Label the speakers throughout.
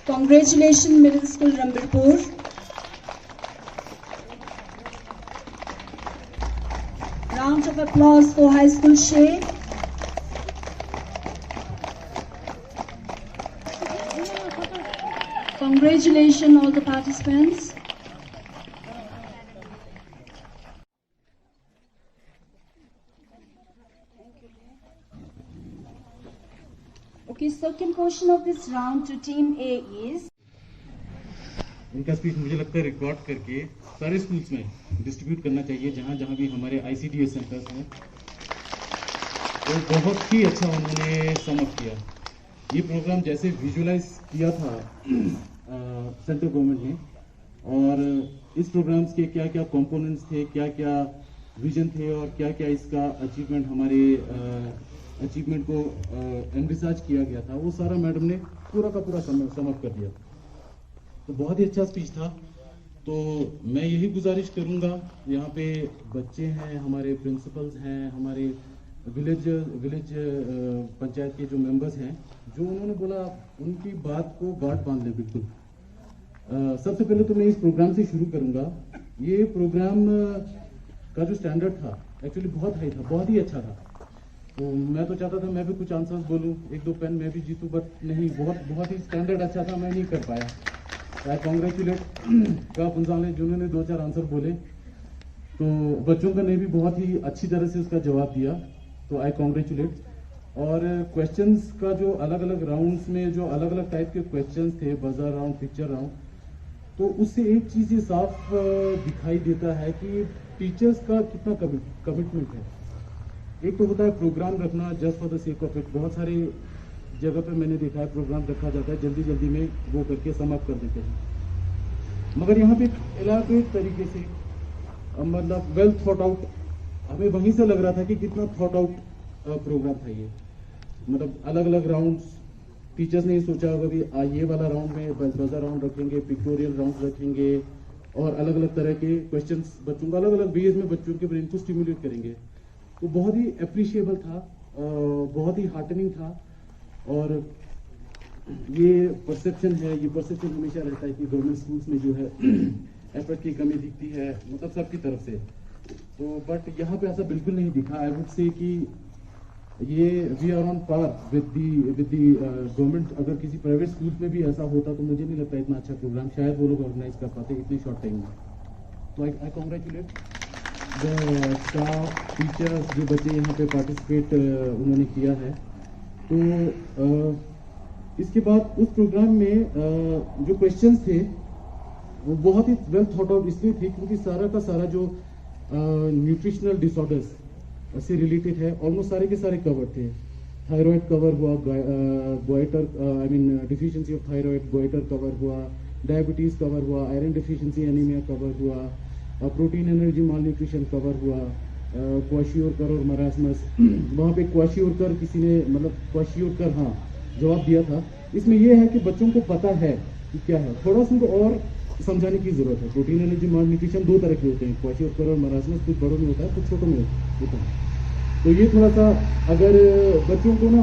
Speaker 1: Congratulations, Middle School Rambirpur. Round of applause for High School Shea. Congratulations all the participants. Okay, second question of this round to Team A is.
Speaker 2: उनका speech मुझे लगता है record करके सारे schools में distribute करना चाहिए, जहाँ जहाँ भी हमारे ICDS सेंटर्स हैं। तो बहुत ही अच्छा उन्होंने समअप किया। ये प्रोग्राम जैसे विजुअलाइज किया था सेंट्रल गवर्नमेंट ने, और इस प्रोग्राम्स के क्या क्या कंपोनेंट्स थे, क्या क्या विजन थे और क्या क्या इसका अचीवमेंट हमारे अचीवमेंट को एनविसाज किया गया था, वो सारा मैडम ने पूरा का पूरा समअप कर दिया। तो बहुत ही अच्छा स्पीच था। तो मैं यही गुजारिश करूंगा, यहाँ पे बच्चे हैं, हमारे प्रिंसिपल्स हैं, हमारे विलेज पंचायत के जो मेंबर्स हैं, जो उन्होंने बोला उनकी बात को गांठ बांध ले बिल्कुल। सबसे पहले तो मैं इस प्रोग्राम से शुरू करूंगा। ये प्रोग्राम का जो स्टैंडर्ड था एक्चुअली बहुत हाई था, बहुत ही अच्छा था। तो मैं तो चाहता था मैं भी कुछ आंसर्स बोलूं, एक दो पेन मैं भी जीतूं, बट नहीं, बहुत ही स्टैंडर्ड अच्छा था, मैं नहीं कर पाया। आई कॉन्ग्रेचुलेट का पंजाले जिन्होंने 2-4 आंसर बोले, तो बच्चों का ने भी बहुत ही अच्छी तरह से उसका जवाब दिया, तो आई कॉन्ग्रेचुलेट। और क्वेश्चंस का जो अलग अलग राउंड्स में जो अलग अलग टाइप के क्वेश्चंस थे, बजर राउंड, पिक्चर राउंड, तो उससे एक चीज़ ये साफ दिखाई देता है कि टीचर्स का कितना कमिटमेंट है। एक तो होता है प्रोग्राम रखना just for the sake of it. बहुत सारे जगह पे मैंने देखा है प्रोग्राम रखा जाता है, जल्दी जल्दी में वो करके समाप्त कर देते हैं, मगर यहाँ पे एलाबोरेट तरीके से मतलब वेल थॉट आउट, हमें वहीं से लग रहा था कि कितना थॉट आउट प्रोग्राम था ये। मतलब अलग अलग राउंड्स टीचर्स ने सोचा होगा भी ये वाला राउंड में बजर राउंड रखेंगे, पिक्टोरियल राउंड रखेंगे, और अलग अलग तरह के क्वेश्चंस बच्चों को अलग अलग वेज में बच्चों के ब्रेन को स्टिमुलेट करेंगे। तो बहुत ही अप्रिशिएबल था, बहुत ही हार्टनिंग था। और ये परसेप्शन है, ये परसेप्शन हमेशा रहता है कि गवर्नमेंट स्कूल्स में जो है एफर्ट की कमी दिखती है, मतलब सबकी तरफ से। तो बट यहाँ पे ऐसा बिल्कुल नहीं दिखा। आई वुड से कि ये we are on par with the government. अगर किसी प्राइवेट स्कूल में भी ऐसा होता तो मुझे नहीं लगता इतना अच्छा प्रोग्राम शायद वो लोग ऑर्गेनाइज कर पाते इतने शॉर्ट टाइम में। तो I congratulate the staff, teachers, जो बच्चे यहाँ पे पार्टिसिपेट उन्होंने किया है। तो इसके बाद उस प्रोग्राम में जो क्वेश्चंस थे वो बहुत ही वेल थॉट आउट इसलिए थे क्योंकि सारा का सारा जो न्यूट्रिशनल डिसऑर्डर्स से रिलेटेड है, ऑलमोस्ट सारे के सारे कवर थे। थायराइड कवर हुआ, goitre deficiency of thyroid, goitre cover हुआ, डायबिटीज कवर हुआ, आयरन डिफिशिएंसी एनीमिया कवर हुआ, प्रोटीन एनर्जी माल न्यूट्रिशन कवर हुआ, क्वाशियोरकर और मरासमस। वहाँ पे क्वाशियोरकर किसी ने मतलब क्वाशियोरकर हाँ जवाब दिया था। इसमें यह है कि बच्चों को पता है कि क्या है, थोड़ा सा उनको और समझाने की जरूरत है। प्रोटीन एनर्जी माल न्यूट्रिशन 2 तरह के होते हैं, क्वाशियोरकर और मरासमस, कुछ बड़ों में होता है कुछ छोटों में होता है। तो ये थोड़ा सा अगर बच्चों को ना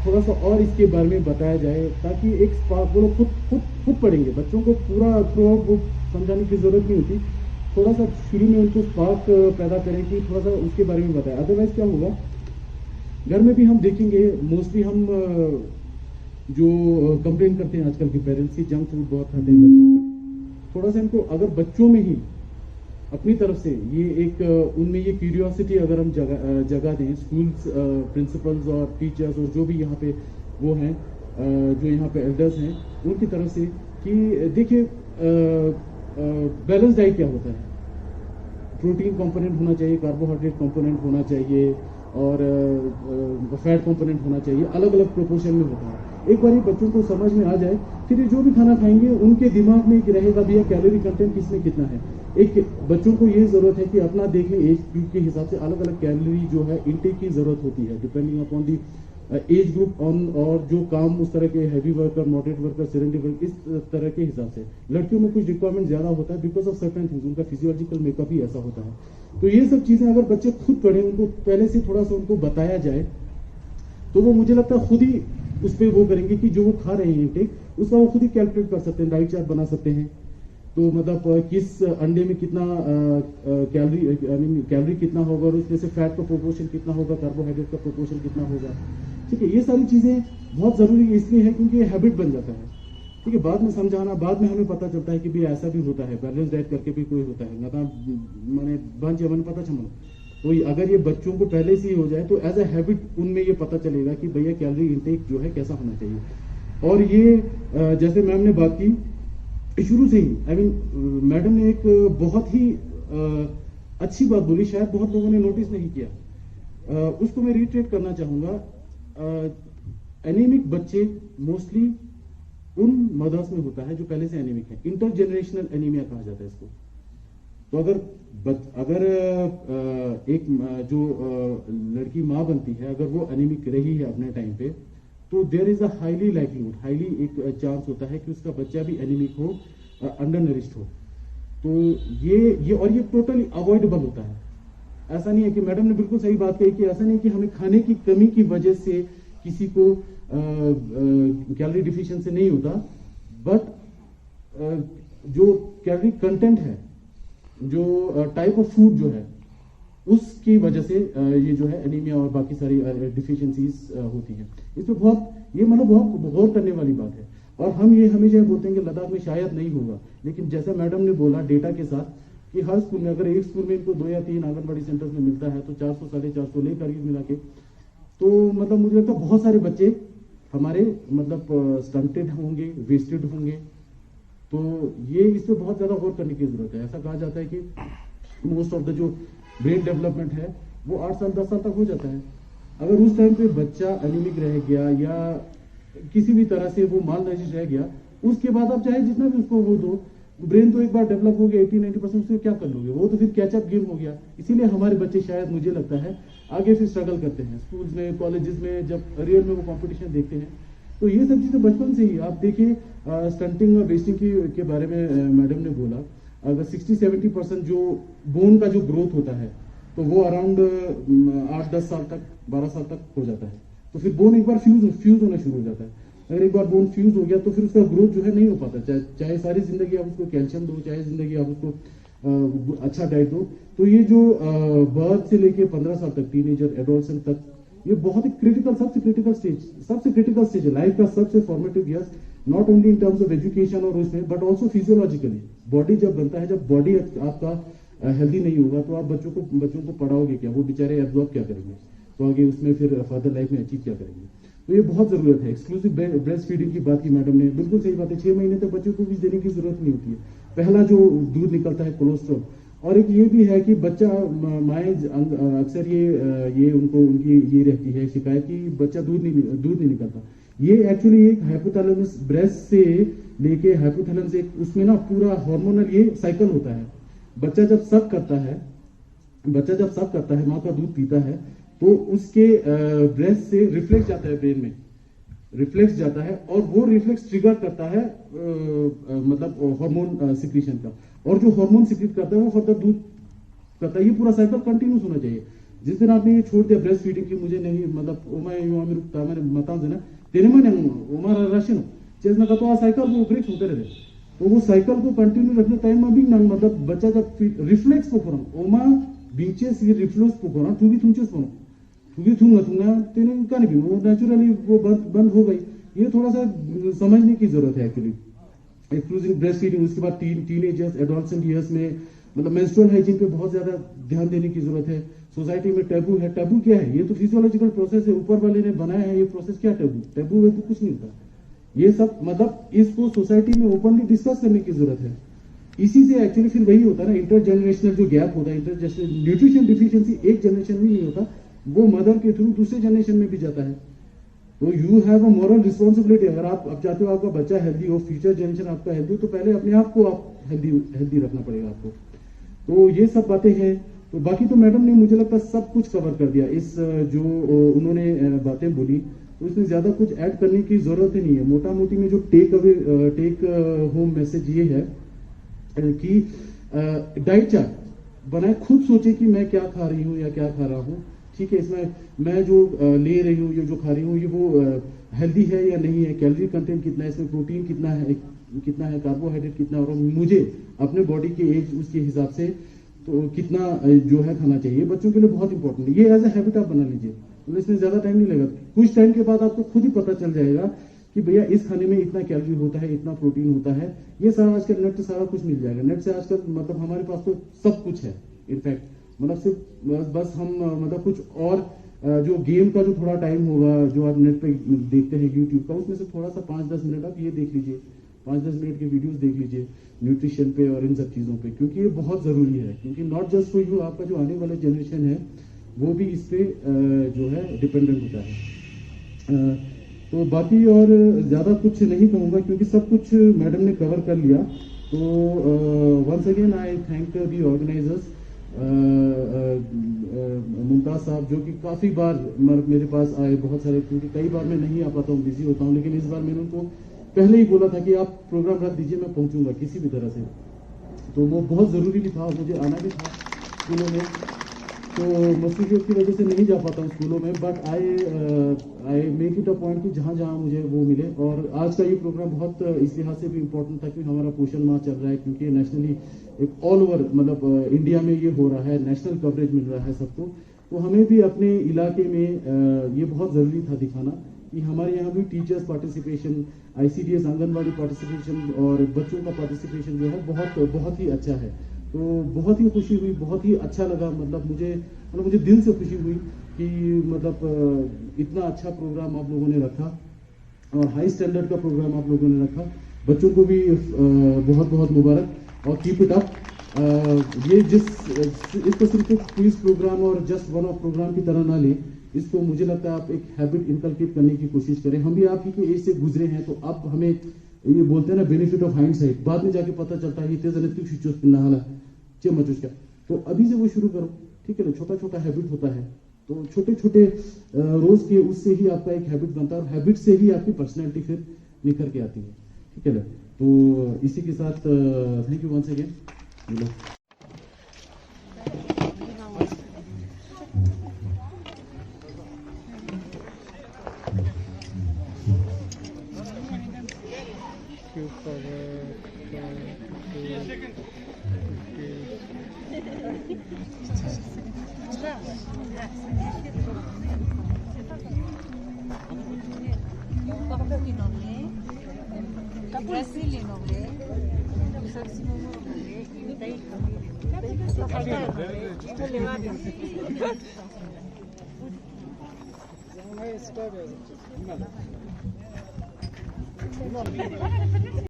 Speaker 2: थोड़ा सा और इसके बारे में बताया जाए ताकि एक स्पार्क, वो लोग खुद पढ़ेंगे, बच्चों को पूरा थ्रू आउट बुक समझाने की जरूरत नहीं होती। थोड़ा सा शुरू में उनको स्पार्क पैदा करें कि थोड़ा सा उसके बारे में बताएं। अदरवाइज क्या होगा, घर में भी हम देखेंगे मोस्टली हम जो कंप्लेन करते हैं आजकल के पेरेंट्स की, जंक फूड बहुत खाते हैं बच्चे। थोड़ा सा इनको अगर बच्चों में ही अपनी तरफ से ये एक उनमें ये क्यूरियोसिटी अगर हम जगा दें, स्कूल्स प्रिंसिपल्स और टीचर्स और जो भी यहाँ पे वो हैं जो यहाँ पे एल्डर्स हैं उनकी तरफ से कि देखिए बैलेंस डाइट क्या होता है। प्रोटीन कंपोनेंट होना चाहिए, कार्बोहाइड्रेट कंपोनेंट होना चाहिए और फैट कंपोनेंट होना चाहिए, अलग अलग प्रोपोर्शन में होता है। एक बार ये बच्चों को समझ में आ जाए फिर ये जो भी खाना खाएंगे उनके दिमाग में रहेगा भी कैलोरी कंटेंट किसमें कितना है। एक बच्चों को ये जरूरत है कि अपना देखें एज ग्रुप के हिसाब से अलग अलग कैलोरी जो है इनटेक की जरूरत होती है depending upon the age group on, और जो काम उस तरह के heavy worker, moderate worker, sedentary worker, इस तरह के हिसाब से। लड़कियों में कुछ रिक्वायरमेंट ज्यादा होता है बिकॉज ऑफ सर्टेन थिंग्स, उनका फिजियोलॉजिकल मेकअप ही ऐसा होता है। तो ये सब चीजें अगर बच्चे खुद पढ़ें, उनको पहले से थोड़ा सा उनको बताया जाए तो वो मुझे लगता है खुद ही उस पर वो करेंगे कि जो वो खा रहे हैं इनटेक उसका वो खुद ही कैलकुलेट कर सकते हैं, डाइट चार्ट बना सकते हैं। तो मतलब किस अंडे में कितना कैलोरी कितना होगा और उसमें से फैट का प्रोपोर्शन कितना होगा, कार्बोहाइड्रेट का प्रोपोर्शन कितना होगा। ठीक है, ये सारी चीज़ें बहुत ज़रूरी इसलिए है क्योंकि ये हैबिट बन जाता है। ठीक है, बाद में समझाना, बाद में हमें पता चलता है कि भी ऐसा भी होता है, बैलेंस डाइट करके भी कोई होता है ना, मैंने बंच मन पता चमन। तो अगर ये बच्चों को पहले से ही हो जाए तो एज अ हैबिट उनमें ये पता चलेगा कि भैया कैलोरी इंटेक जो है कैसा होना चाहिए। और ये जैसे मैम ने बात की शुरू से ही, आई मीन मैडम ने एक बहुत ही अच्छी बात बोली, शायद बहुत लोगों ने नोटिस नहीं किया, उसको मैं रिट्रेट करना चाहूंगा। एनीमिक बच्चे मोस्टली उन मदर्स में होता है जो पहले से एनीमिक है, इंटरजेनरेशनल एनीमिया कहा जाता है इसको। तो अगर एक जो लड़की माँ बनती है अगर वो एनीमिक रही है अपने टाइम पे, तो there is a highly livelihood, highly एक चांस होता है कि उसका बच्चा भी एनीमिक हो, अंडर नरिश्ड हो। तो ये टोटली अवॉइडेबल होता है। ऐसा नहीं है कि मैडम ने बिल्कुल सही बात कही कि ऐसा नहीं कि हमें खाने की कमी की वजह से किसी को कैलोरी डिफिशिएंसी नहीं होता, बट जो कैलोरी कंटेंट है, जो टाइप ऑफ फूड जो है, उसकी वजह से ये जो है एनीमिया और बाकी सारी डिफिशिएंसीज होती है। इसमें बहुत गौर करने वाली बात है। और हम ये हमेशा बोलते हैं कि लद्दाख में शायद नहीं होगा, लेकिन जैसा मैडम ने बोला डेटा के साथ कि हर स्कूल में, अगर एक स्कूल में इनको 2 या 3 आंगनबाड़ी सेंटर्स में मिलता है तो 400 साढ़े 400 लेकर मिला के, तो मतलब मुझे लगता है बहुत सारे बच्चे हमारे मतलब स्टंटेड होंगे, वेस्टेड होंगे। तो ये इस पर बहुत ज्यादा गौर करने की जरूरत है। ऐसा कहा जाता है कि मोस्ट ऑफ द जो ब्रेन डेवलपमेंट है वो 8 साल 10 साल तक हो जाता है। अगर उस टाइम पे बच्चा एनीमिक रह गया या किसी भी तरह से वो माल नरिश रह गया, उसके बाद आप चाहे जितना भी उसको वो दो, ब्रेन तो एक बार डेवलप हो गया 80-90%, उससे क्या कर लोगे, वो तो फिर कैचअप गेम हो गया। इसीलिए हमारे बच्चे शायद मुझे लगता है आगे फिर स्ट्रगल करते हैं स्कूल्स में, कॉलेजेस में, जब रियल में वो कंपटीशन देखते हैं। तो ये सब चीजें बचपन से ही आप देखिए। स्टंटिंग और वेस्टिंग के बारे में मैडम ने बोला, अगर 60-70% जो बोन का जो ग्रोथ होता है तो वो अराउंड 8-10 साल तक, 12 साल तक हो जाता है। तो फिर बोन एक बार फ्यूज होना शुरू हो जाता है। अगर एक बार बोन फ्यूज हो गया तो फिर उसका ग्रोथ जो है नहीं हो पाता, चाहे सारी जिंदगी आप उसको कैल्शियम दो, चाहे जिंदगी आप उसको अच्छा डाइट दो। तो ये जो बर्थ से लेके 15 साल तक, टीनेजर एडोलसेंट तक, ये बहुत ही क्रिटिकल, सबसे क्रिटिकल स्टेज है लाइफ का, सबसे formative years, not only in terms of education और उसमें, बट ऑल्सो फिजियोलॉजिकली। बॉडी जब बनता है, जब बॉडी आपका हेल्दी नहीं होगा तो आप बच्चों को पढ़ाओगे क्या, वो बेचारे एब्जॉर्ब क्या करेंगे, तो आगे उसमें फिर फर्दर लाइफ में अचीव क्या करेंगे। तो ये बहुत जरूरत है। एक्सक्लूसिव ब्रेस्ट फीडिंग की बात की मैडम ने, बिल्कुल सही बात है। 6 महीने तक बच्चों को भी देने की जरूरत नहीं होती है। पहला जो दूध निकलता है कोलेस्ट्रॉल, और एक ये भी है कि बच्चा, माएँ अक्सर ये उनकी ये रहती है शिकायत कि बच्चा दूध नहीं निकलता। ये एक्चुअली एक हाइपोथैलेमस, ब्रेस्ट से लेके हाइपोथैलेमस, एक उसमें ना पूरा हार्मोनल ये साइकिल होता है। बच्चा जब सक करता है, माँ का दूध पीता है, तो उसके ब्रेस्ट से रिफ्लेक्स जाता है, ब्रेन में रिफ्लेक्स जाता है, और वो रिफ्लेक्स ट्रिगर करता है मतलब हार्मोन सिक्रीशन का, और जो हार्मोन सिक्रीट करता है वो फर्दर दूध करता है। ये पूरा साइकिल कंटिन्यूस होना चाहिए। जिस दिन आपने ये छोड़ दिया ब्रेस्ट फीडिंग की, मुझे नहीं मतलब मैंने मता देना तेरे मन उमार राशन चेज ना तो साइकिल वो ब्रेक होते रहते। तो वो साइकिल को कंटिन्यू रखने टाइम में भी मतलब बच्चा जब रिफ्लेक्स पोखरम ओमा बीचेस ये रिफ्लेक्स पोखरम तू भी तुमचेस पोनो थूंगा तेने का नहीं, वो नेचुरली वो बंद हो गई। ये थोड़ा सा समझने की जरूरत है एक्चुअली। एक्सक्लूसिव ब्रेस्ट फीडिंग, उसके बाद टीनेजर्स एडोलसेंट ईयर्स में मतलब मेंस्ट्रुअल हाइजीन पे बहुत ज्यादा ध्यान देने की जरूरत है। सोसाइटी में टैबू है। टैबू क्या है? ये तो फिजियोलॉजिकल प्रोसेस है, ऊपर वाले ने बनाया है ये प्रोसेस। क्या टैबू है तो कुछ नहीं होता। ये सब मतलब इसको सोसाइटी में ओपनली डिस्कस करने की जरूरत है। इसी से एक्चुअली फिर वही होता है ना, इंटरजेनरेशनल जो गैप होता है, इंटरजेनरेशनल न्यूट्रिशन डिफिशियंसी एक जनरेशन में नहीं होता, वो मदर के थ्रू दूसरे जनरेशन में भी जाता है। तो you have a moral responsibility. अगर आप अब चाहते हो आपका बच्चा हेल्दी हो, फ्यूचर जनरेशन आपका हेल्दी हो, तो पहले अपने आप को आप हेल्दी रखना पड़ेगा आपको। तो ये सब बातें हैं। तो बाकी तो मैडम ने मुझे लगता है सब कुछ कवर कर दिया। इस जो उन्होंने बातें बोली तो इसमें ज्यादा कुछ ऐड करने की जरूरत ही नहीं है। मोटा मोटी में जो टेक होम मैसेज ये है कि डाइट चार्ट बनाए, खुद सोचे कि मैं क्या खा रही हूँ या क्या खा रहा हूँ। ठीक है, इसमें मैं जो ले रही हूँ, जो खा रही हूँ, ये वो हेल्दी है या नहीं है, कैलोरी कंटेंट कितना है, इसमें प्रोटीन कितना है, कार्बोहाइड्रेट कितना है, और मुझे अपने बॉडी के एज उसके हिसाब से तो कितना जो है खाना चाहिए। बच्चों के लिए बहुत इंपॉर्टेंट है, ये एज ए हैबिट आप बना लीजिए, मतलब इसमें ज्यादा टाइम नहीं लगेगा। कुछ टाइम के बाद आपको खुद ही पता चल जाएगा कि भैया इस खाने में इतना कैलोरी होता है, इतना प्रोटीन होता है। ये सारा आजकल नेट से सारा कुछ मिल जाएगा। नेट से आजकल मतलब हमारे पास तो सब कुछ है इनफैक्ट, मतलब सिर्फ बस हम मतलब कुछ और जो गेम का जो थोड़ा टाइम होगा जो आप नेट पे देखते हैं यूट्यूब का, उसमें से थोड़ा सा 5-10 मिनट आप ये देख लीजिए, 5-10 मिनट के वीडियोस देख लीजिए न्यूट्रिशन पे और इन सब चीज़ों पे, क्योंकि ये बहुत ज़रूरी है। क्योंकि नॉट जस्ट फॉर यू, आपका जो आने वाला जनरेशन है वो भी इस पे जो है डिपेंडेंट होता है। तो बाकी और ज़्यादा कुछ नहीं कहूँगा क्योंकि सब कुछ मैडम ने कवर कर लिया। तो once again I thank the organizers, Mumtaz साहब जो कि काफ़ी बार मेरे पास आए, बहुत सारे, क्योंकि कई बार मैं नहीं आ पाता हूँ, बिजी होता हूँ, लेकिन इस बार मैंने उनको पहले ही बोला था कि आप प्रोग्राम रख दीजिए, मैं पहुँचूंगा किसी भी तरह से। तो वो बहुत ज़रूरी भी था, मुझे आना भी था स्कूलों में, तो मसरूफियत की वजह से नहीं जा पाता हूँ स्कूलों में, but I make it a point कि जहाँ जहाँ मुझे वो मिले। और आज का ये प्रोग्राम बहुत इस लिहाज से भी इम्पोर्टेंट था कि हमारा पोषण माह चल रहा है, क्योंकि नेशनली एक ऑल ओवर मतलब इंडिया में ये हो रहा है, नेशनल कवरेज मिल रहा है सबको। तो हमें भी अपने इलाके में ये बहुत ज़रूरी था दिखाना कि हमारे यहाँ भी teachers participation, ICDS anganwadi participation और बच्चों का पार्टिसिपेशन जो है बहुत ही अच्छा है। तो बहुत ही खुशी हुई, बहुत ही अच्छा लगा, मतलब मुझे दिल से खुशी हुई कि मतलब इतना अच्छा प्रोग्राम आप लोगों ने रखा और हाई स्टैंडर्ड का प्रोग्राम आप लोगों ने रखा। बच्चों को भी बहुत बहुत मुबारक और कीप इट अप। ये इसको सिर्फ एक क्विज प्रोग्राम और जस्ट वन ऑफ प्रोग्राम की तरह ना लें, इसको मुझे लगता है आप एक हैबिट इनकलकेट करने की कोशिश करें। हम भी आप ही के एज से गुजरे हैं, तो अब हमें ये बोलते हैं ना बेनिफिट ऑफ हाइंडसाइट, बाद में जाके पता चलता है तो अभी से वो शुरू करो, ठीक है ना। छोटा छोटा हैबिट होता है, तो छोटे छोटे रोज के उससे ही आपका एक हैबिट बनता है और हैबिट से ही आपकी पर्सनैलिटी फिर निखर के आती है, ठीक है ना। तो इसी के साथ thank you once again.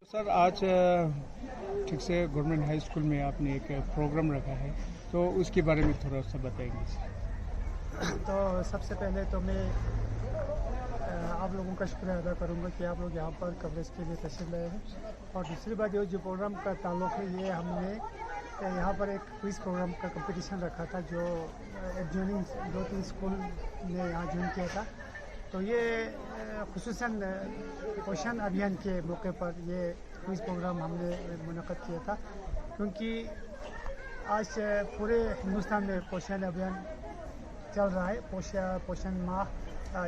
Speaker 3: Sir आज ठीक से गवर्नमेंट हाई स्कूल में आपने एक प्रोग्राम रखा है, तो उसके बारे में थोड़ा सा बताएंगे।
Speaker 4: तो सबसे पहले तो मैं आप लोगों का शुक्रिया अदा करूंगा कि आप लोग यहाँ पर कवरेज के लिए तशरीफ लाए हैं। और दूसरी बात जो प्रोग्राम का ताल्लुक है, ये हमने यहाँ पर एक क्विज़ प्रोग्राम का कंपटीशन रखा था जो एडजॉइनिंग 2-3 स्कूल ने यहाँ ज्वाइन किया था। तो ये खुसूसन पोषण अभियान के मौके पर ये क्विज़ प्रोग्राम हमने मुनक़्क़द किया था, क्योंकि आज पूरे हिंदुस्तान में पोषण अभियान चल रहा है, पोषण माह,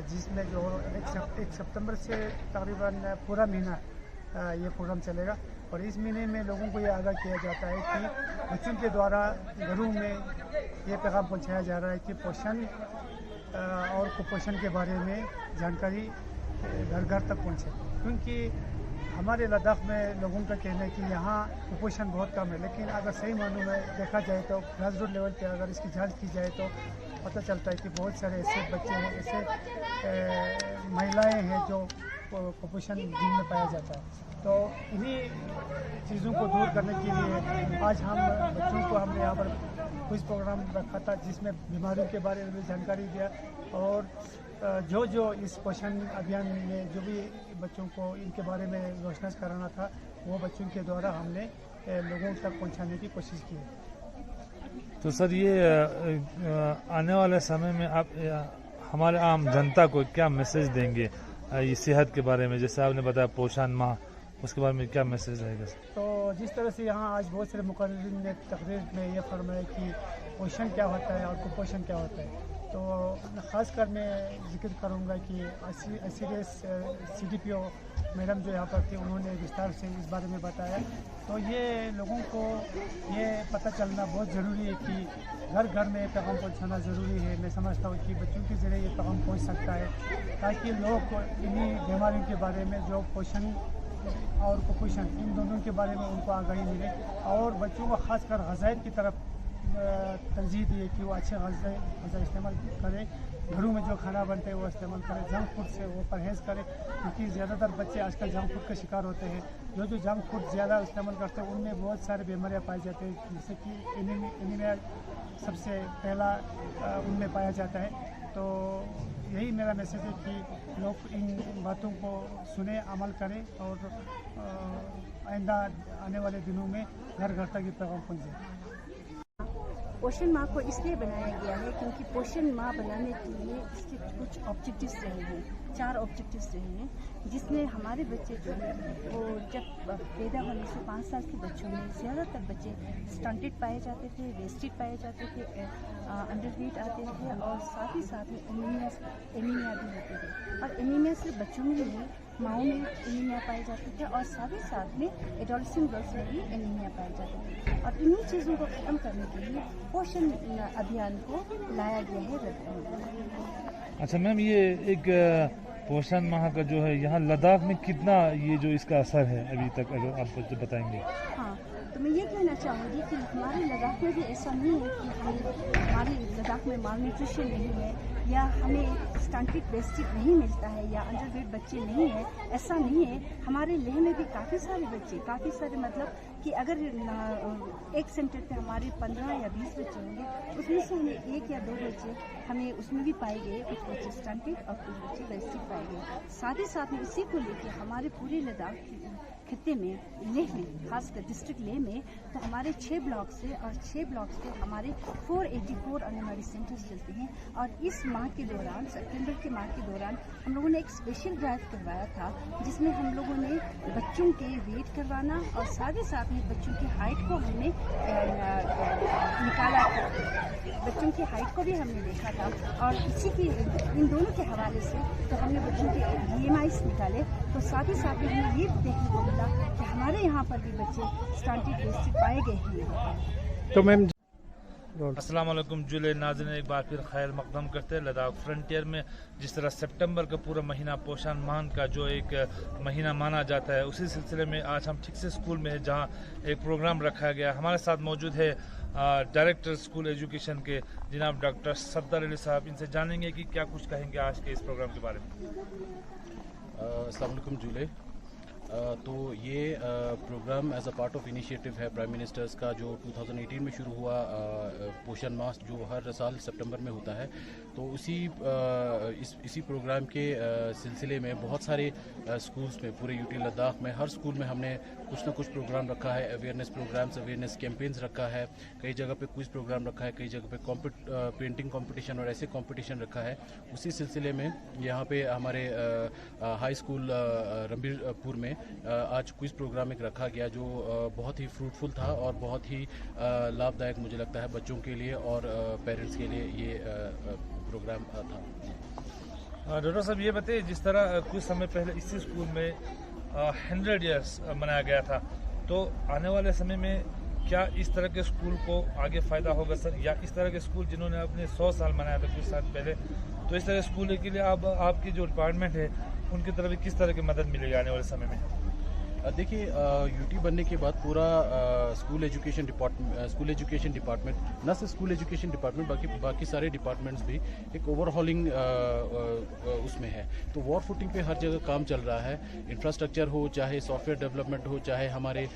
Speaker 4: जिसमें जो 1 सितंबर से तकरीबन पूरा महीना ये प्रोग्राम चलेगा। और इस महीने में लोगों को ये आगाह किया जाता है कि बच्चों के द्वारा घरों में ये पैगाम पहुंचाया जा रहा है कि पोषण और कुपोषण के बारे में जानकारी घर घर तक पहुंचे, क्योंकि हमारे लद्दाख में लोगों का कहना है कि यहाँ कुपोषण बहुत कम है, लेकिन अगर सही मानों में देखा जाए तो ग्रास रूट लेवल पे अगर इसकी जांच की जाए तो पता चलता है कि बहुत सारे ऐसे बच्चे हैं, ऐसे महिलाएं हैं जो कुपोषण जिनमें पाया जाता है। तो इन्हीं चीज़ों को दूर करने के लिए आज हम बच्चों को हमने यहाँ पर क्विज़ प्रोग्राम रखा था, जिसमें बीमारियों के बारे में भी जानकारी दिया और जो इस पोषण अभियान में जो भी बच्चों को इनके बारे में रोशनास कराना था, वो बच्चों के द्वारा हमने लोगों तक पहुँचाने की कोशिश की है।
Speaker 5: तो सर ये आने वाले समय में आप हमारे आम जनता को क्या मैसेज देंगे ये सेहत के बारे में, जैसे आपने बताया पोषण माह, उसके बारे में क्या मैसेज रहेगा?
Speaker 4: तो जिस तरह से यहाँ आज बहुत सारे मुकर्रिरीन ने तकरीर में ये फरमाया कि पोषण क्या होता है और कुपोषण क्या होता है, तो ख़ासकर मैं जिक्र करूँगा कि ICDS CDPO मैडम जो यहाँ पर थी, उन्होंने विस्तार से इस बारे में बताया। तो ये लोगों को ये पता चलना बहुत ज़रूरी है कि घर घर में पैगाम पहुँचाना ज़रूरी है। मैं समझता हूँ कि बच्चों के ज़रिए ये पैगाम पहुँच सकता है, ताकि लोग इन्हीं बीमारियों के बारे में, जो पोषण और कुपोषण, इन दोनों के बारे में उनको आगाही मिले, और बच्चों को ख़ासकर ग़ज़ाइयत की तरफ तरजीह दी है कि वो अच्छे ग़ज़ा इस्तेमाल करें, घरों में जो खाना बनते हैं वो इस्तेमाल करें, जंक फूड से वो परहेज़ करें, क्योंकि ज़्यादातर बच्चे आजकल जंक फूड का शिकार होते हैं। जो जंक फूड ज़्यादा इस्तेमाल करते हैं उनमें बहुत सारी बीमारियाँ पाई जाती हैं, जैसे कि एनीमिया सबसे पहला उनमें पाया जाता है। तो यही मेरा मैसेज है कि लोग इन बातों को सुने, अमल करें, और आइंदा आने वाले दिनों में घर घर तक ये पैगाम पहुँच जाए।
Speaker 6: पोषण माह को इसलिए बनाया गया है क्योंकि पोषण माह बनाने के लिए इसके कुछ ऑब्जेक्टिव्स रहे हैं, 4 ऑब्जेक्टिव्स रहे हैं, जिसमें हमारे बच्चे जो है वो जब पैदा होने से 5 साल के बच्चों में ज़्यादातर बच्चे स्टंटेड पाए जाते थे, वेस्टेड पाए जाते थे, अंडरवेट आते थे, और साथ ही साथ में एनीमिया भी होते थे। और एनीमिया सिर्फ बच्चों में ही नहीं, माओं में एनीमिया पाए जाते थे, और साथ ही साथ में एडोलेसेंट गर्ल्स में भी एनीमिया पाए जाते थे। और इन्हीं चीज़ों को ख़त्म करने के लिए पोषण अभियान को लाया गया है।
Speaker 5: अच्छा मैम, ये एक पोषण माह का जो है यहाँ लद्दाख में कितना ये जो इसका असर है अभी तक, अगर आप कुछ बताएंगे?
Speaker 6: हाँ, तो मैं ये कहना चाहूँगी कि हमारे लद्दाख में भी ऐसा नहीं है कि हमारे लद्दाख में माल न्यूट्रिशन नहीं है, या हमें स्टंटेड वेस्टेड नहीं मिलता है, या अंडरवेट बच्चे नहीं हैं, ऐसा नहीं है। हमारे लेह में भी काफ़ी सारे बच्चे, काफ़ी सारे, मतलब कि अगर एक सेंटर पे हमारे 15 या 20 बच्चे होंगे, उसमें से हमें 1 या 2 बच्चे हमें उसमें भी पाए गए, कुछ बच्चे स्टंटेड और कुछ बच्चे वेस्टेड पाए गए। साथ ही साथ में इसी को लेकर हमारे पूरे लद्दाख खित्ते में, लेह में, खासकर डिस्ट्रिक्ट लेह में, तो हमारे 6 ब्लॉक से, और 6 ब्लॉक से हमारे 484 आंगनबाड़ी सेंटर्स चलते हैं। और इस माह के दौरान, सितंबर के माह के दौरान, हम लोगों ने एक स्पेशल ड्राइव करवाया था, जिसमें हम लोगों ने बच्चों के वेट करवाना, और साथ ही साथ में बच्चों की हाइट को हमने निकाला था, बच्चों की हाइट को भी हमने देखा था। और इसी की, इन दोनों के हवाले से तो हमने बच्चों के BMIs निकाले, तो साथ ही साथ में हमें ये देखने को मिला कि हमारे यहाँ पर भी बच्चे स्टंटेड वेस्टेड पाए गए हैं।
Speaker 3: तो मैम,
Speaker 5: अस्सलाम वालेकुम जुले नाज़रीन, एक बार फिर खैर मकदम करते हैं। लद्दाख फ्रंटियर में जिस तरह सितंबर का पूरा महीना पोषण माह का जो एक महीना माना जाता है, उसी सिलसिले में आज हम ठीक से स्कूल में है जहां एक प्रोग्राम रखा गया। हमारे साथ मौजूद है डायरेक्टर स्कूल एजुकेशन के जनाब डॉक्टर सफदर अली साहब। इनसे जानेंगे कि क्या कुछ कहेंगे आज के इस प्रोग्राम के बारे में।
Speaker 7: अस्सलाम वालेकुम जुले। तो ये programme as a part of initiative है प्राइम मिनिस्टर्स का, जो 2018 में शुरू हुआ, पोषण माह जो हर साल सितंबर में होता है। तो इसी प्रोग्राम के सिलसिले में बहुत सारे स्कूल्स में, पूरे यूटी लद्दाख में हर स्कूल में हमने कुछ ना कुछ प्रोग्राम रखा है, अवेयरनेस प्रोग्राम्स, अवेयरनेस कैंपेन्स रखा है, कई जगह पे क्विज प्रोग्राम रखा है, कई जगह पे पेंटिंग कंपटीशन और ऐसे कंपटीशन रखा है। उसी सिलसिले में यहाँ पे हमारे हाई स्कूल रणबीरपुर में आज क्विज प्रोग्राम एक रखा गया, जो बहुत ही फ्रूटफुल था और बहुत ही लाभदायक मुझे लगता है बच्चों के लिए और पेरेंट्स के लिए ये प्रोग्राम था।
Speaker 5: डॉक्टर साहब, ये बताइए, जिस तरह कुछ समय पहले इसी स्कूल में 100 ईयर्स मनाया गया था, तो आने वाले समय में क्या इस तरह के स्कूल को आगे फ़ायदा होगा सर, या इस तरह के स्कूल जिन्होंने अपने 100 साल मनाया था कुछ साल पहले, तो इस तरह स्कूल के लिए अब आपकी जो डिपार्टमेंट है उनकी तरफ भी किस तरह की मदद मिलेगी आने वाले समय में?
Speaker 7: देखिए, यूटी बनने के बाद पूरा स्कूल एजुकेशन डिपार्टमेंट, न सिर्फ स्कूल एजुकेशन डिपार्टमेंट, बाकी सारे डिपार्टमेंट्स भी एक ओवरहॉलिंग उसमें है। तो वॉर फुटिंग पे हर जगह काम चल रहा है, इंफ्रास्ट्रक्चर हो, चाहे सॉफ्टवेयर डेवलपमेंट हो, चाहे हमारे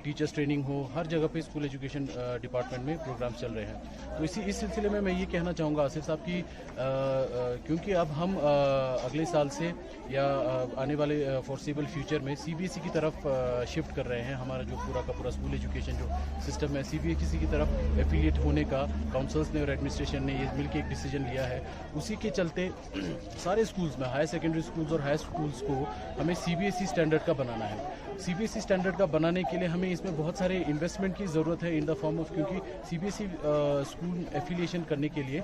Speaker 7: टीचर्स ट्रेनिंग हो, हर जगह पे स्कूल एजुकेशन डिपार्टमेंट में प्रोग्राम चल रहे हैं। तो इस सिलसिले में मैं ये कहना चाहूँगा आसिफ साहब की, क्योंकि अब हम अगले साल से या आने वाले फॉरसेबल फ्यूचर में CBSE की तरफ शिफ्ट कर रहे हैं। हमारा जो पूरा का पूरा स्कूल एजुकेशन जो सिस्टम है, CBSE की तरफ एफिलिएट होने का काउंसिल्स ने और एडमिनिस्ट्रेशन ने ये मिलकर एक डिसीजन लिया है। उसी के चलते सारे स्कूल्स में, हायर सेकेंडरी स्कूल्स और हाई स्कूल्स को हमें CBSE स्टैंडर्ड का बनाना है। CBSE स्टैंडर्ड का बनाने के लिए हमें इसमें बहुत सारे इन्वेस्टमेंट की ज़रूरत है इन द फॉर्म ऑफ, क्योंकि CBSE स्कूल एफिलिएशन करने के लिए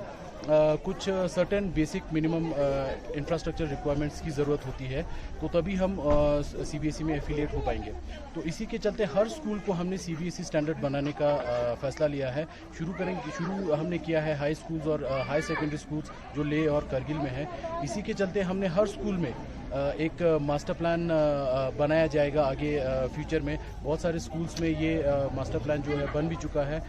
Speaker 7: कुछ certain basic minimum infrastructure requirements की ज़रूरत होती है, तो तभी हम CBSE में एफिलिएट हो पाएंगे। तो इसी के चलते हर स्कूल को हमने CBSE स्टैंडर्ड बनाने का फैसला लिया है। शुरू हमने किया है हाई स्कूल्स और हाई सेकेंडरी स्कूल्स जो ले और करगिल में है। इसी के चलते हमने हर स्कूल में एक मास्टर प्लान बनाया जाएगा आगे फ्यूचर में। बहुत सारे स्कूल्स में ये मास्टर प्लान जो है बन भी चुका है।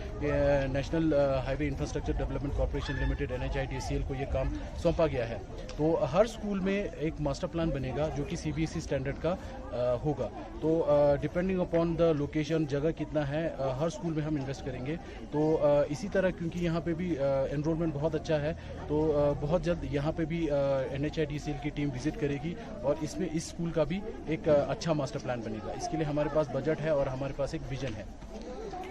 Speaker 7: National highway infrastructure development corporation limited NHIDCL को ये काम सौंपा गया है। तो हर स्कूल में एक मास्टर प्लान बनेगा जो कि CBSE स्टैंडर्ड का होगा। तो डिपेंडिंग अपॉन द लोकेशन, जगह कितना है, हर स्कूल में हम इन्वेस्ट करेंगे। तो इसी तरह क्योंकि यहाँ पे भी एनरोलमेंट बहुत अच्छा है, तो बहुत जल्द यहाँ पे भी NHIDCL की टीम विजिट करेगी और इसमें इस स्कूल का भी एक अच्छा मास्टर प्लान बनेगा। इसके लिए हमारे पास बजट है और हमारे पास एक विजन है।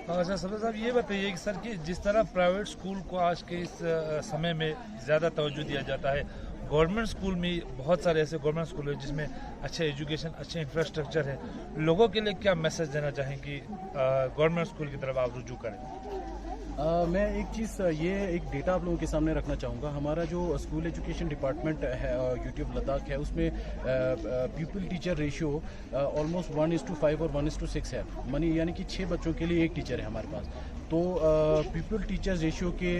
Speaker 5: अच्छा सफदर साहब, ये बताइए कि सर कि जिस तरह प्राइवेट स्कूल को आज के इस समय में ज़्यादा तवज्जो दिया जाता है, गवर्नमेंट स्कूल में बहुत सारे ऐसे गवर्नमेंट स्कूल हैं जिसमें अच्छे एजुकेशन, अच्छे इंफ्रास्ट्रक्चर है, लोगों के लिए क्या मैसेज देना चाहें कि गवर्नमेंट स्कूल की तरफ आप रुजू करें?
Speaker 7: मैं एक चीज़, ये एक डेटा आप लोगों के सामने रखना चाहूँगा। हमारा जो स्कूल एजुकेशन डिपार्टमेंट है UTF लद्दाख है, उसमें पीपल टीचर रेशियो ऑलमोस्ट 1:5 और 1:6 है। यानी कि 6 बच्चों के लिए एक टीचर है हमारे पास। तो पीपल टीचर्स रेशियो के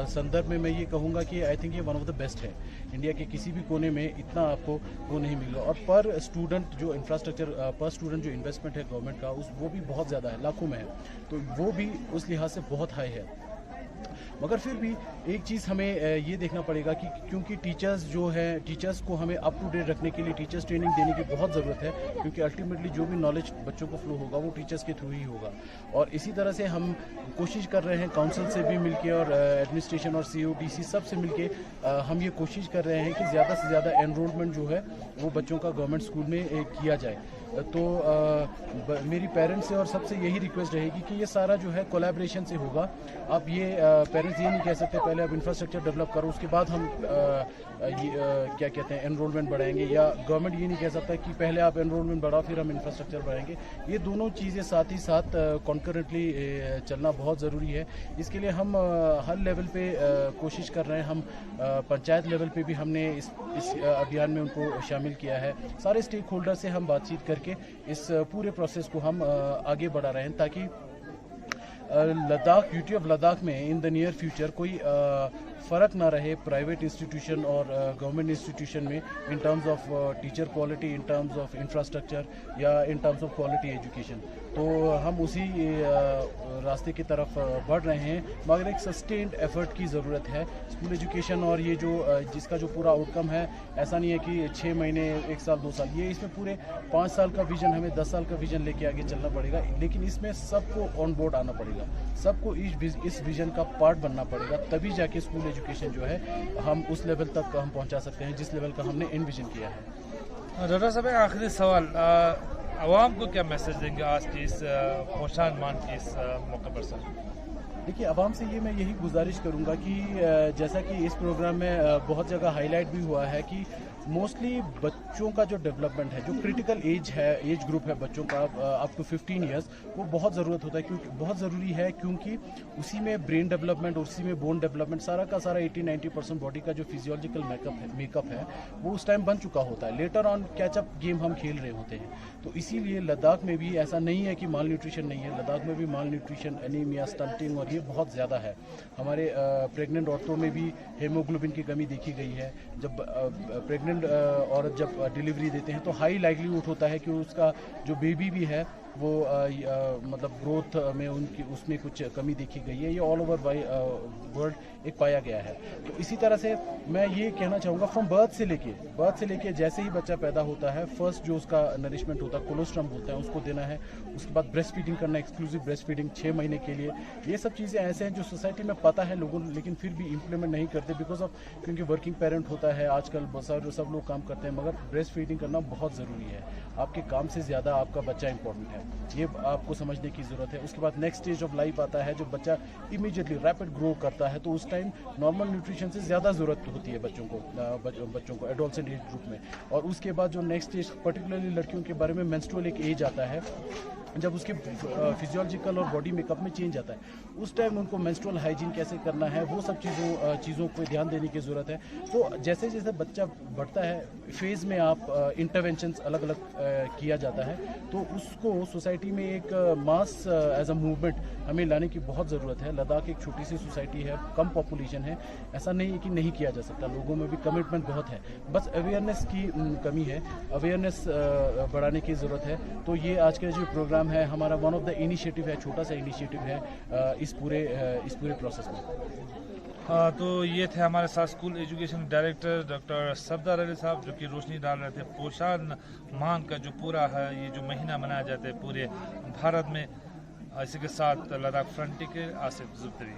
Speaker 7: संदर्भ में मैं ये कहूँगा कि आई थिंक ये वन ऑफ द बेस्ट है। इंडिया के किसी भी कोने में इतना आपको वो नहीं मिलेगा। और पर स्टूडेंट जो इंफ्रास्ट्रक्चर, पर स्टूडेंट जो इन्वेस्टमेंट है गवर्नमेंट का, वो भी बहुत ज़्यादा है, लाखों में है। तो वो भी उस लिहाज से बहुत हाई है। मगर फिर भी एक चीज़ हमें ये देखना पड़ेगा कि क्योंकि टीचर्स जो है, टीचर्स को हमें अप टू डेट रखने के लिए टीचर्स ट्रेनिंग देने की बहुत ज़रूरत है, क्योंकि अल्टीमेटली जो भी नॉलेज बच्चों को फ्लो होगा वो टीचर्स के थ्रू ही होगा। और इसी तरह से हम कोशिश कर रहे हैं काउंसिल से भी मिलके और एडमिनिस्ट्रेशन और CODC सब से मिलके हम ये कोशिश कर रहे हैं कि ज़्यादा से ज़्यादा एनरोलमेंट जो है वो बच्चों का गवर्नमेंट स्कूल में किया जाए। तो मेरी पेरेंट्स से और सबसे यही रिक्वेस्ट रहेगी कि ये सारा जो है कोलैबोरेशन से होगा। आप ये पेरेंट्स ये नहीं कह सकते पहले आप इंफ्रास्ट्रक्चर डेवलप करो उसके बाद हम क्या कहते हैं एनरोलमेंट बढ़ाएंगे, या गवर्नमेंट ये नहीं कह सकता कि पहले आप एनरोलमेंट बढ़ाओ फिर हम इंफ्रास्ट्रक्चर बढ़ाएंगे। ये दोनों चीज़ें साथ ही साथ कॉन्करेंटली चलना बहुत ज़रूरी है। इसके लिए हम हर लेवल पे कोशिश कर रहे हैं। हम पंचायत लेवल पे भी हमने इस अभियान में उनको शामिल किया है। सारे स्टेक होल्डर से हम बातचीत करके इस पूरे प्रोसेस को हम आगे बढ़ा रहे हैं, ताकि लद्दाख, UTF लद्दाख में इन द नियर फ्यूचर कोई फ़र्क ना रहे प्राइवेट इंस्टीट्यूशन और गवर्नमेंट इंस्टीट्यूशन में in terms of teacher quality, in terms of infrastructure या in terms of quality education. तो हम उसी रास्ते की तरफ बढ़ रहे हैं, मगर एक सस्टेन्ड एफर्ट की ज़रूरत है। स्कूल एजुकेशन और ये जो जिसका जो पूरा आउटकम है, ऐसा नहीं है कि 6 महीने, 1 साल, 2 साल, ये इसमें पूरे 5 साल का विजन, हमें 10 साल का विजन लेके आगे चलना पड़ेगा। लेकिन इसमें सबको ऑन बोर्ड आना पड़ेगा, सबको इस विजन का पार्ट बनना पड़ेगा, तभी जाके स्कूल एजुकेशन जो है हम उस लेवल तक हम पहुंचा सकते हैं जिस लेवल का हमने एनविजन किया है।
Speaker 5: रजा साहब, आखिरी सवाल, आवाम को क्या मैसेज देंगे आज की इस पोशान मान के इस मौके पर सर?
Speaker 7: देखिए, आवाम से ये मैं यही गुजारिश करूंगा कि जैसा कि इस प्रोग्राम में बहुत जगह हाईलाइट भी हुआ है कि मोस्टली बच्चों का जो डेवलपमेंट है, जो क्रिटिकल एज है, एज ग्रुप है बच्चों का अप टू 15 ईयर्स, वो बहुत ज़रूरत होता है, क्योंकि बहुत ज़रूरी है, क्योंकि उसी में ब्रेन डेवलपमेंट, उसी में बोन डेवलपमेंट, सारा का सारा 80-90% बॉडी का जो फिजियोलॉजिकल मेकअप है वो उस टाइम बन चुका होता है। लेटर ऑन कैचअप गेम हम खेल रहे होते हैं। तो इसीलिए लद्दाख में भी ऐसा नहीं है कि माल न्यूट्रिशन नहीं है, लद्दाख में भी माल न्यूट्रिशन, एनीमिया, स्टंटिंग और ये बहुत ज़्यादा है। हमारे प्रेग्नेंट औरतों में भी हेमोग्लोबिन की कमी देखी गई है। जब प्रेग्नेंट औरत जब डिलीवरी देते हैं तो हाई लाइवलीहुड होता है कि उसका जो बेबी भी है वो मतलब ग्रोथ में उसमें कुछ कमी देखी गई है। ये ऑल ओवर वर्ल्ड एक पाया गया है। तो इसी तरह से मैं ये कहना चाहूँगा, फ्रॉम बर्थ से लेके जैसे ही बच्चा पैदा होता है, फर्स्ट जो उसका नरिशमेंट होता है, कोलोस्ट्रम बोलते हैं, उसको देना है। उसके बाद ब्रेस्ट फीडिंग करना, एक्सक्लूसिव ब्रेस्ट फीडिंग 6 महीने के लिए। ये सब चीज़ें ऐसे हैं जो सोसाइटी में पता है लोगों, लेकिन फिर भी इम्प्लीमेंट नहीं करते बिकॉज ऑफ, क्योंकि वर्किंग पेरेंट होता है आजकल, सब लोग काम करते हैं, मगर ब्रेस्ट फीडिंग करना बहुत ज़रूरी है। आपके काम से ज़्यादा आपका बच्चा इंपॉर्टेंट है। ये आपको समझने की ज़रूरत है। उसके बाद नेक्स्ट स्टेज ऑफ लाइफ आता है, जब बच्चा इमीडिएटली रैपिड ग्रो करता है, तो उस टाइम नॉर्मल न्यूट्रिशन से ज़्यादा ज़रूरत होती है बच्चों को एडोलसेंट एज ग्रुप में। और उसके बाद जो नेक्स्ट स्टेज, पर्टिकुलरली लड़कियों के बारे में, मेंस्ट्रुअल एक एज आता है जब उसके फिजियोलॉजिकल और बॉडी मेकअप में चेंज आता है। उस टाइम उनको मेंस्ट्रुअल हाइजीन कैसे करना है, वो सब चीज़ों को ध्यान देने की ज़रूरत है। तो जैसे जैसे बच्चा बढ़ता है, फेज़ में आप इंटरवेंशंस अलग अलग किया जाता है, तो उसको सोसाइटी में एक मास एज अ मूवमेंट हमें लाने की बहुत ज़रूरत है। लद्दाख एक छोटी सी सोसाइटी है, कम पॉपुलेशन है, ऐसा नहीं है कि नहीं किया जा सकता, लोगों में भी कमिटमेंट बहुत है, बस अवेयरनेस की कमी है, अवेयरनेस बढ़ाने की ज़रूरत है। तो ये आज का जो प्रोग्राम है हमारा वन ऑफ द इनिशिएटिव है, छोटा सा इनिशिएटिव है इस पूरे प्रोसेस में।
Speaker 5: तो ये थे हमारे साथ school education director doctor Safdar Ali साहब, जो कि रोशनी डाल रहे थे पोषण माह का जो पूरा है, ये जो महीना मनाया जाता है पूरे भारत में। इसी के साथ लद्दाख फ्रंटियर के आसिफ जुबतरी।